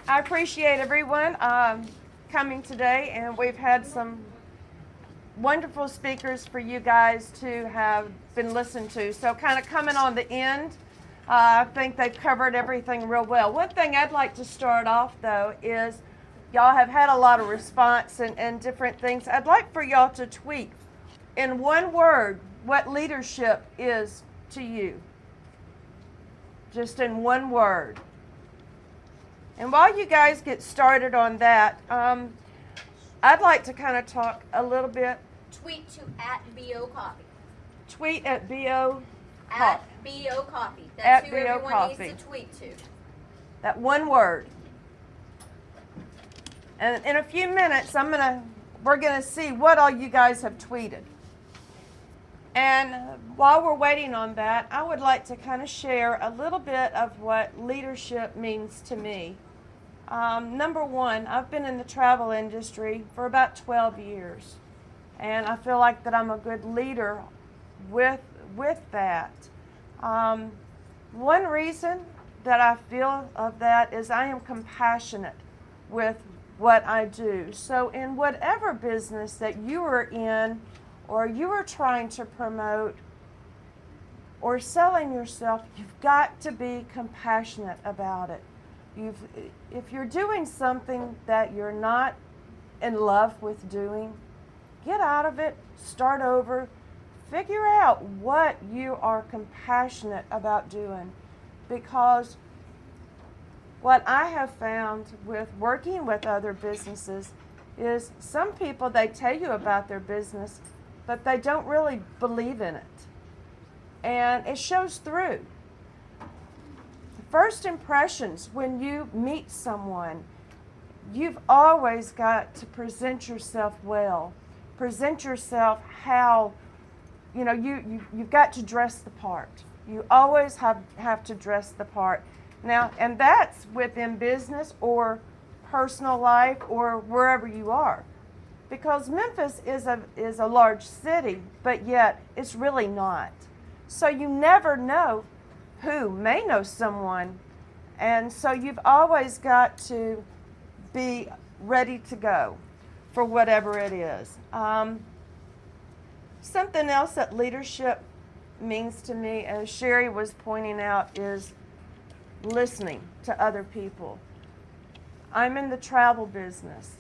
I appreciate everyone coming today, and we've had some wonderful speakers for you guys to have been listened to. So kind of coming on the end, I think they've covered everything real well. One thing I'd like to start off, though, is y'all have had a lot of response and different things. I'd like for y'all to tweet in one word what leadership is to you. Just in one word. And while you guys get started on that, I'd like to kind of talk a little bit. Tweet to @BOCoffee. Tweet at BO @BOCoffee. That's who everyone Coffee. needs to tweet to. That one word. And in a few minutes, we're gonna see what all you guys have tweeted. And while we're waiting on that, I would like to kind of share a little bit of what leadership means to me. Number one, I've been in the travel industry for about 12 years. And I feel like that I'm a good leader with that. One reason that I feel of that is I am compassionate with what I do. So in whatever business that you are in, or you are trying to promote, or selling yourself, you've got to be compassionate about it. If you're doing something that you're not in love with doing, get out of it, start over, figure out what you are compassionate about doing. Because what I have found with working with other businesses is some people, they tell you about their business, but they don't really believe in it. And it shows through. First impressions, when you meet someone, you've always got to present yourself well. Present yourself how, you've got to dress the part. You always have to dress the part. Now, and that's within business or personal life or wherever you are. Because Memphis is a large city, but yet it's really not. So you never know who may know someone. And so you've always got to be ready to go for whatever it is. Something else that leadership means to me, as Sherry was pointing out, is listening to other people. I'm in the travel business.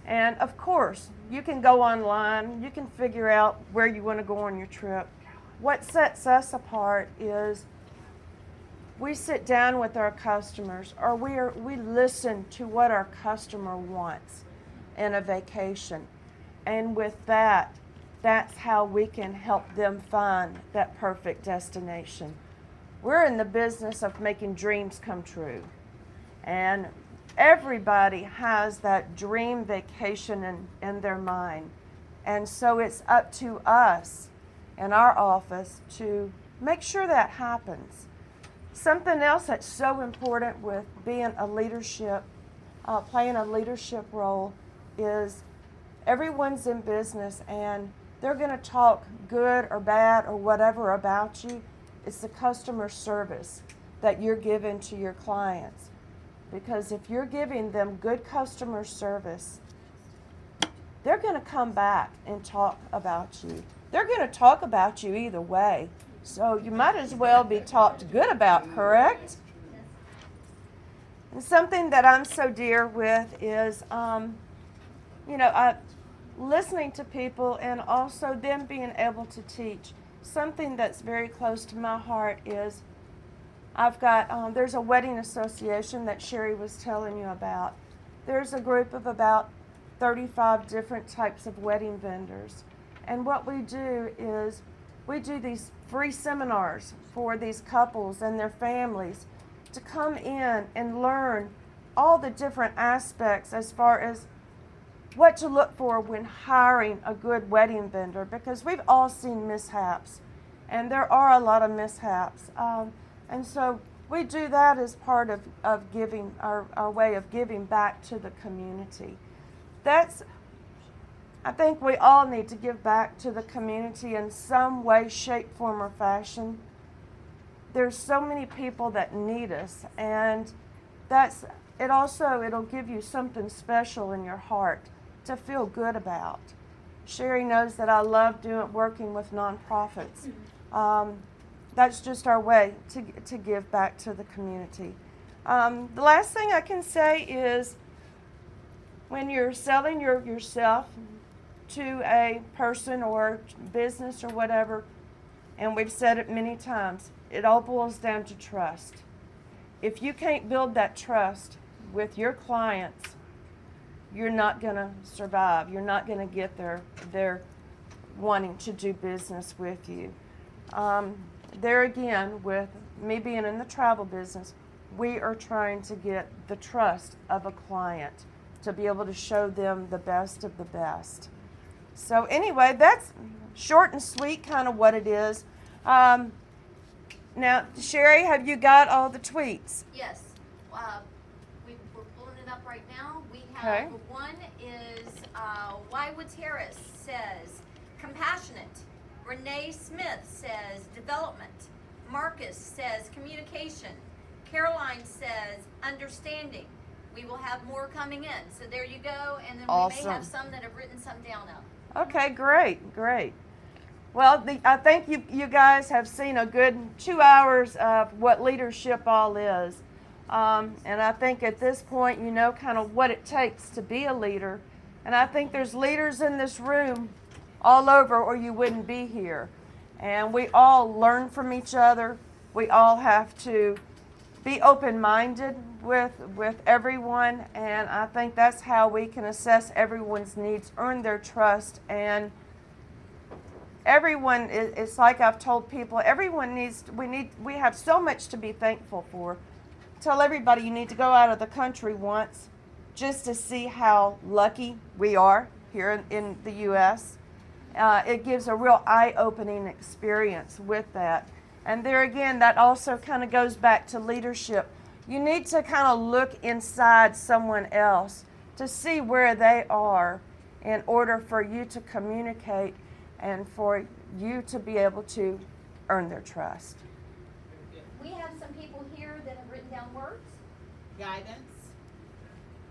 And of course, you can go online, you can figure out where you want to go on your trip. What sets us apart is we sit down with our customers, or we listen to what our customer wants in a vacation. And with that, that's how we can help them find that perfect destination. We're in the business of making dreams come true. And everybody has that dream vacation in their mind. And so it's up to us in our office to make sure that happens. Something else that's so important with being a leadership, playing a leadership role, is everyone's in business and they're going to talk good or bad or whatever about you. It's the customer service that you're giving to your clients. Because if you're giving them good customer service, they're going to come back and talk about you. They're going to talk about you either way. So you might as well be talked good about, correct? And something that I'm so dear with is, listening to people and also them being able to teach. Something that's very close to my heart is I've got, there's a wedding association that Sherry was telling you about. There's a group of about 35 different types of wedding vendors. And what we do is we do these free seminars for these couples and their families to come in and learn all the different aspects as far as what to look for when hiring a good wedding vendor, because we've all seen mishaps, and there are a lot of mishaps. And so we do that as part of giving, our way of giving back to the community. I think we all need to give back to the community in some way, shape, form, or fashion. There's so many people that need us, and it'll give you something special in your heart to feel good about. Sherry knows that I love working with nonprofits. That's just our way to give back to the community. The last thing I can say is when you're selling yourself to a person or business or whatever, and we've said it many times, it all boils down to trust. If you can't build that trust with your clients, you're not going to survive. You're not going to get their wanting to do business with you. There again, with me being in the travel business, we are trying to get the trust of a client to be able to show them the best of the best. So anyway, that's short and sweet kind of what it is. Now, Sherry, have you got all the tweets? Yes. We're pulling it up right now. We have one is Wywoods Harris says compassionate. Renee Smith says development. Marcus says communication. Caroline says understanding. We will have more coming in. So there you go. And then we may have some that have written some down now. Okay, great. Well, I think you guys have seen a good 2 hours of what leadership all is. And I think at this point you know kind of what it takes to be a leader. And I think there's leaders in this room all over or you wouldn't be here. And we all learn from each other. We all have to be open-minded with everyone. And I think that's how we can assess everyone's needs, earn their trust, and everyone, it's like I've told people, we have so much to be thankful for. Tell everybody you need to go out of the country once just to see how lucky we are here in the U.S. It gives a real eye-opening experience with that. And there again, that also kind of goes back to leadership. You need to kind of look inside someone else to see where they are in order for you to communicate and for you to be able to earn their trust. We have some people here that have written down words. Guidance.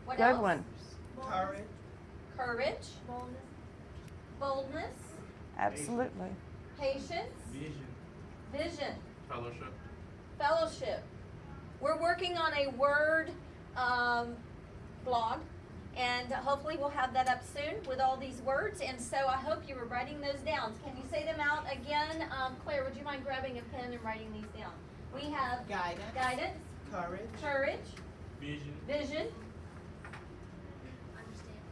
What Good else? one. Courage. Boldness. Absolutely. Patience. Vision. Fellowship. We're working on a word blog, and hopefully we'll have that up soon with all these words. And so I hope you were writing those down. Can you say them out again? Claire, would you mind grabbing a pen and writing these down? We have guidance, courage, vision,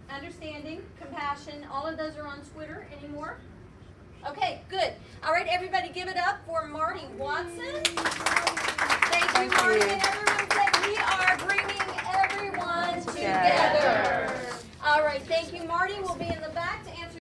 understanding, compassion. All of those are on Twitter anymore. Okay, good. All right, everybody give it up for